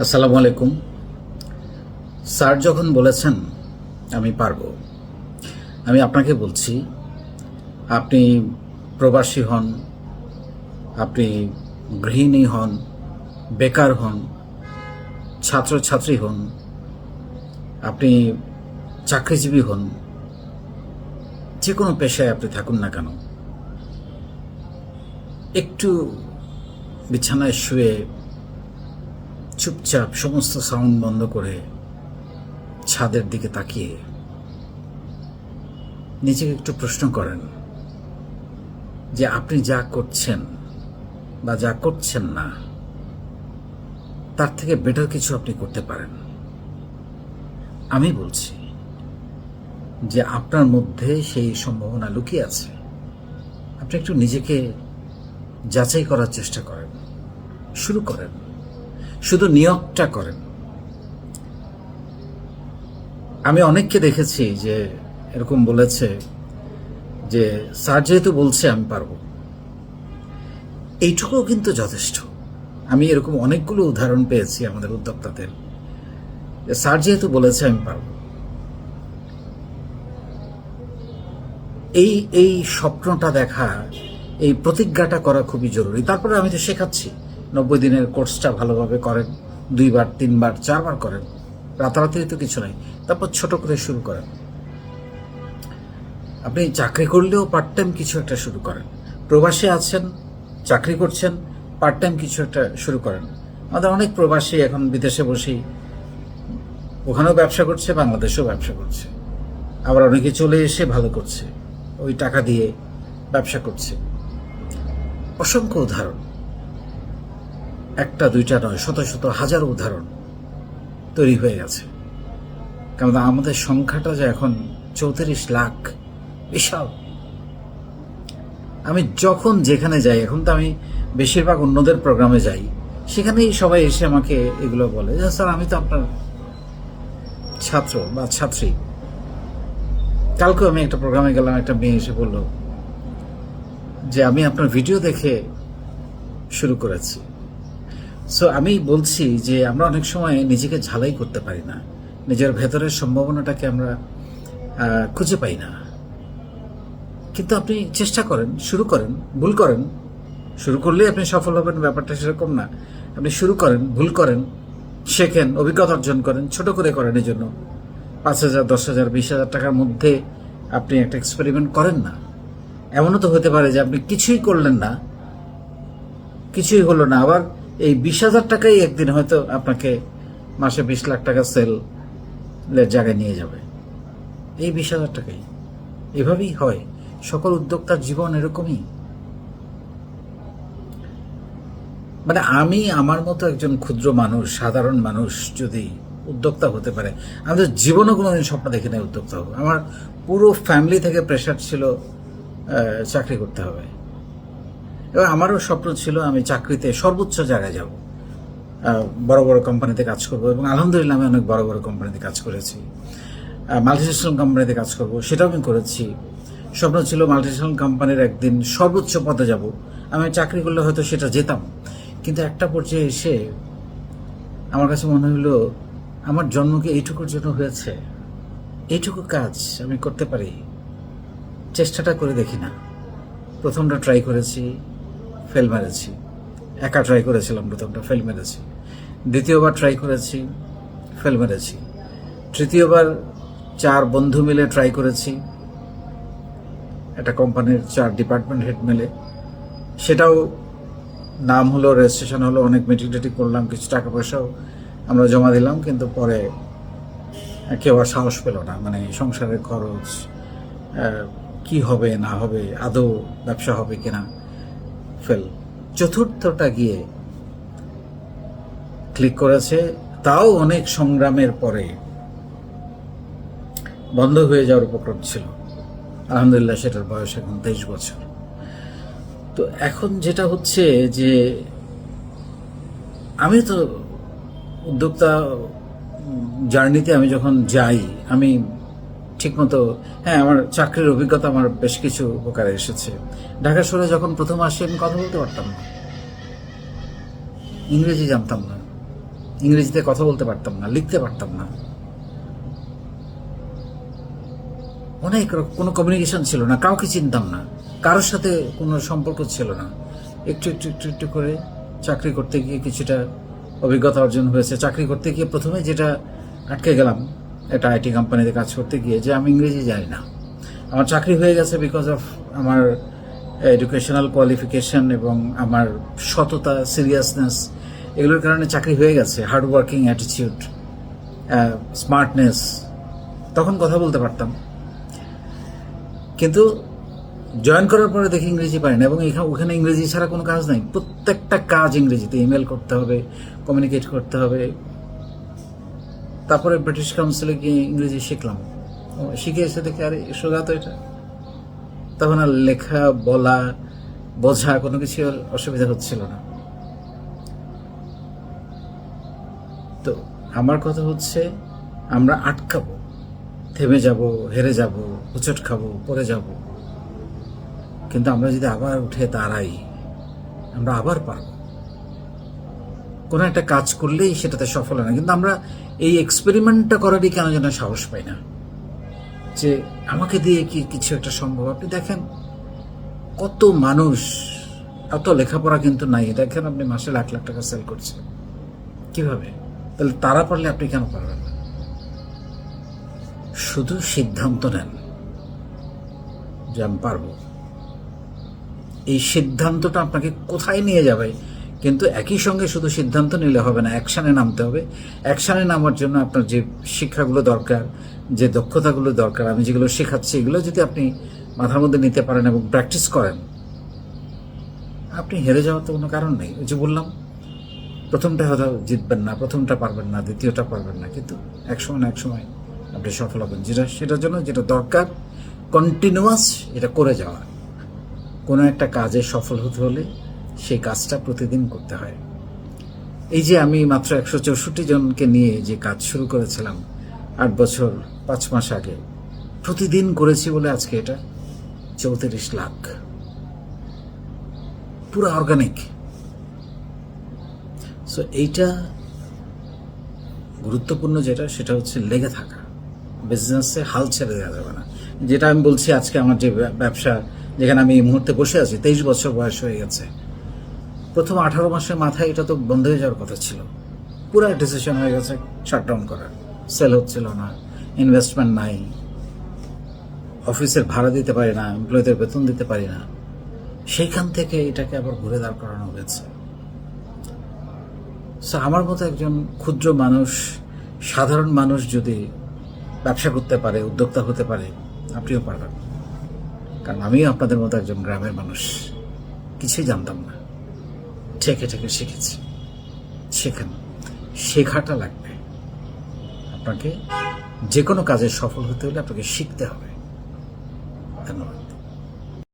আসসালামু আলাইকুম। স্যার যখন বলেছেন আমি পারবো, আমি আপনাকে বলছি, আপনি প্রবাসী হন, আপনি গৃহিণী হন, বেকার হন, ছাত্রছাত্রী হন, আপনি চাকরিজীবী হন, যে কোনো পেশায় আপনি থাকুন না কেন, একটু বিছানায় শুয়ে চুপচাপ সমস্ত সাউন্ড বন্ধ করে ছাদের দিকে তাকিয়ে নিজেকে একটু প্রশ্ন করেন যে আপনি যা করছেন বা যা করছেন না তার থেকে বেটার কিছু আপনি করতে পারেন। আমি বলছি যে আপনার মধ্যে সেই সম্ভাবনা লুকিয়ে আছে। আপনি একটু নিজেকে যাচাই করার চেষ্টা করেন, শুরু করেন, শুধু নিয়তটা করেন। আমি অনেককে দেখেছি যে এরকম বলেছে যে স্যার যেহেতু বলছে আমি পারবো, এইটুকুও কিন্তু যথেষ্ট। আমি এরকম অনেকগুলো উদাহরণ পেয়েছি আমাদের উদ্যোক্তাদের, যে স্যার যেহেতু বলেছে আমি পারবো। এই এই স্বপ্নটা দেখা, এই প্রতিজ্ঞাটা করা খুবই জরুরি। তারপরে আমি তো শেখাচ্ছি, 90 দিনের কোর্সটা ভালোভাবে করেন, 2বার 3বার 4বার করেন, রাতারাতি তো কিছু নাই। তারপর ছোট করে শুরু করেন। আপনি চাকরি করলেও পার্ট টাইম কিছু একটা শুরু করেন। প্রবাসী আছেন, চাকরি করছেন, পার্ট টাইম কিছু একটা শুরু করেন। আমাদের অনেক প্রবাসী এখন বিদেশে বসেই ওখানেও ব্যবসা করছে, বাংলাদেশেও ব্যবসা করছে, আবার অনেকে চলে এসে ভালো করছে, ওই টাকা দিয়ে ব্যবসা করছে। অসংখ্য উদাহরণ, একটা দুইটা নয়, শত শত হাজার উদাহরণ তৈরি হয়ে গেছে। কারণ আমাদের সংখ্যাটা যে এখন 34 লাখ, বিশাল। আমি যখন যেখানে যাই, এখন তো আমি বেশিরভাগ অন্যদের প্রোগ্রামে যাই, সেখানেই সবাই এসে আমাকে এগুলো বলে যে স্যার আমি তো আপনার ছাত্র বা ছাত্রী। কালকেও আমি একটা প্রোগ্রামে গেলাম, একটা মেয়ে এসে বলল যে আমি আপনার ভিডিও দেখে শুরু করেছি। সো আমি বলছি যে আমরা অনেক সময় নিজেকে ঝালাই করতে পারি না, নিজের ভেতরের সম্ভাবনাটাকে আমরা খুঁজে পাই না। কিন্তু আপনি চেষ্টা করেন, শুরু করেন, ভুল করেন। শুরু করলেই আপনি সফল হবেন ব্যাপারটা সেরকম না। আপনি শুরু করেন, ভুল করেন, শেখেন, অভিজ্ঞতা অর্জন করেন, ছোট করে করেন। এই জন্য 5,000, 10,000, 20,000 টাকার মধ্যে আপনি একটা এক্সপেরিমেন্ট করেন না। এমনও তো হতে পারে যে আপনি কিছুই করলেন না, কিছুই হলো না, আবার এই 20,000 টাকাই একদিন হয়তো আপনাকে মাসে 20 লাখ টাকা সেলের জায়গায় নিয়ে যাবে। এই 20,000 টাকাই এভাবেই হয়। সকল উদ্যোক্তার জীবন এরকমই। মানে আমি আমার মতো একজন ক্ষুদ্র মানুষ, সাধারণ মানুষ যদি উদ্যোক্তা হতে পারে, আমাদের জীবনে কোনোদিন স্বপ্ন দেখি নাই উদ্যোক্তা হবো। আমার পুরো ফ্যামিলি থেকে প্রেশার ছিল চাকরি করতে হবে, এবং আমারও স্বপ্ন ছিল আমি চাকরিতে সর্বোচ্চ জায়গায় যাব, বড় বড় কোম্পানিতে কাজ করব। এবং আলহামদুলিল্লাহ আমি অনেক বড় বড় কোম্পানিতে কাজ করেছি, মাল্টিন্যাশনাল কোম্পানিতে কাজ করব, সেটাও আমি করেছি। স্বপ্ন ছিল মাল্টিন্যাশনাল কোম্পানির একদিন সর্বোচ্চ পদে যাব। আমি চাকরি করলে হয়তো সেটা যেতাম, কিন্তু একটা পর্যায়ে এসে আমার কাছে মনে হলো আমার জন্ম কি এইটুকুর জন্য হয়েছে? এইটুকু কাজ আমি করতে পারি, চেষ্টাটা করে দেখি না। প্রথমটা ট্রাই করেছি, ফেল মেরেছি। একা ট্রাই করেছিলাম, প্রথমটা ফেল মেরেছি। দ্বিতীয়বার ট্রাই করেছি, ফেল মেরেছি। তৃতীয়বার 4 বন্ধু মিলে ট্রাই করেছি, একটা কোম্পানির 4 ডিপার্টমেন্ট হেড মিলে। সেটাও নাম হলো, রেজিস্ট্রেশন হলো, অনেক মিটিং টিটিং করলাম, কিছু টাকা পয়সাও আমরা জমা দিলাম, কিন্তু পরে কেউ আর সাহস পেল না। মানে সংসারের খরচ, কি হবে না হবে, আদৌ ব্যবসা হবে কিনা, ফেল। চতুর্থটা গিয়ে ক্লিক করেছে, তাও অনেক সংগ্রামের পরে। বন্ধ হয়ে যাওয়ার উপক্রম ছিল, আলহামদুলিল্লাহ সেটার বয়স এখন 23 বছর। তো এখন যেটা হচ্ছে যে আমি তো উদ্যোক্তা জার্নিতে আমি যখন যাই, আমি ঠিকমতো, হ্যাঁ আমার চাকরির অভিজ্ঞতা আমার বেশ কিছু উপকারে এসেছে। ঢাকা শহরে যখন প্রথম আসি আমি কথা বলতে পারতাম না, ইংরেজি জানতাম না, ইংরেজিতে কথা বলতে পারতাম না, লিখতে পারতাম না, কোনো কমিউনিকেশন ছিল না, কাউকে চিনতাম না, কারোর সাথে কোনো সম্পর্ক ছিল না। একটু একটু একটু একটু করে চাকরি করতে গিয়ে কিছুটা অভিজ্ঞতা অর্জন হয়েছে। চাকরি করতে গিয়ে প্রথমে যেটা আটকে গেলাম, একটা আইটি কোম্পানিতে কাজ করতে গিয়ে, যে আমি ইংরেজি জানি না। আমার চাকরি হয়ে গেছে বিকজ অফ আমার এডুকেশনাল কোয়ালিফিকেশন এবং আমার সততা, সিরিয়াসনেস, এগুলোর কারণে চাকরি হয়ে গেছে। হার্ড ওয়ার্কিং অ্যাটিটিউড, স্মার্টনেস, তখন কথা বলতে পারতাম। কিন্তু জয়েন করার পরে দেখি ইংরেজি পারি না, এবং ওখানে ইংরেজি ছাড়া কোনো কাজ নাই। প্রত্যেকটা কাজ ইংরেজিতে, ইমেল করতে হবে, কমিউনিকেট করতে হবে। তারপরে ব্রিটিশ কাউন্সিলে গিয়ে ইংরেজি শিখলাম, শিখে এসে দেখি আরে সোজা তো এটা। তখন আর লেখা, বলা, বোঝা কোনো কিছু আর অসুবিধা হচ্ছিল না। তো আমার কথা হচ্ছে, আমরা আটকাবো, থেমে যাব, হেরে যাব, হোঁচট খাবো, পড়ে যাব, কিন্তু আমরা যদি আবার উঠে দাঁড়াই, আমরা আবার পারব। কোনো একটা কাজ করলেই সেটাতে সফল হয় না, কিন্তু আমরা এই এক্সপেরিমেন্টটা করারই কেন যেন সাহস পাই না, যে আমাকে দিয়ে কি কিছু একটা সম্ভব। আপনি দেখেন কত মানুষ, এত লেখাপড়া কিন্তু নাই, দেখেন আপনি মাসে লাখ লাখ টাকা সেল করছে, কিভাবে? তাহলে তারা পারলে আপনি কেন পারবেন না? শুধু সিদ্ধান্ত নেন যে আমি পারবো। এই সিদ্ধান্তটা আপনাকে কোথায় নিয়ে যাবে, কিন্তু একই সঙ্গে শুধু সিদ্ধান্ত নিলে হবে না, অ্যাকশানে নামতে হবে। অ্যাকশানে নামার জন্য আপনার যে শিক্ষাগুলো দরকার, যে দক্ষতাগুলো দরকার, আমি যেগুলো শেখাচ্ছি, এগুলো যদি আপনি মাথার মধ্যে নিতে পারেন এবং প্র্যাকটিস করেন, আপনি হেরে যাওয়ার তো কোনো কারণ নেই। ওই যে বললাম, প্রথমটা হয়তো জিতবেন না, প্রথমটা পারবেন না, দ্বিতীয়টা পারবেন না, কিন্তু একসময় না একসময় আপনি সফল হবেন। সেটার জন্য যেটা দরকার, কন্টিনিউয়াস এটা করে যাওয়া। কোনো একটা কাজে সফল হতে হলে সেই কাজটা প্রতিদিন করতে হয়। এই যে আমি মাত্র 164 জনকে নিয়ে যে কাজ শুরু করেছিলাম 8 বছর 5 মাস আগে, প্রতিদিন করেছি বলে আজকে এটা 34 লাখ, পুরো অর্গানিক। সো এইটা গুরুত্বপূর্ণ যেটা, সেটা হচ্ছে লেগে থাকা। বিজনেসে হাল ছেড়ে দেওয়া যাবে না। যেটা আমি বলছি, আজকে আমার যে ব্যবসা, যেখানে আমি এই মুহূর্তে বসে আছি, 23 বছর বয়স হয়ে গেছে। প্রথম 18 মাসের মাথায় এটা তো বন্ধ হয়ে যাওয়ার কথা ছিল। পুরো ডিসিশন হয়ে গেছে শাটডাউন করার। সেল হচ্ছিল না, ইনভেস্টমেন্ট নাই, অফিসের ভাড়া দিতে পারি না, এমপ্লয়ীদের বেতন দিতে পারি না। সেইখান থেকে এটাকে আবার ঘুরে দাঁড় করানো হয়েছে। সো আমার মতো একজন ক্ষুদ্র মানুষ, সাধারণ মানুষ যদি ব্যবসা করতে পারে, উদ্যোক্তা হতে পারে, আপনিও পারবেন। কারণ আমিও আপনাদের মতো একজন গ্রামের মানুষ, কিছুই জানতাম না, ঠেকে ঠেকে শিখেছি। শেখান, শেখাটা লাগবে। আপনাকে যে কোনো কাজে সফল হতে হলে আপনাকে শিখতে হবে। ধন্যবাদ।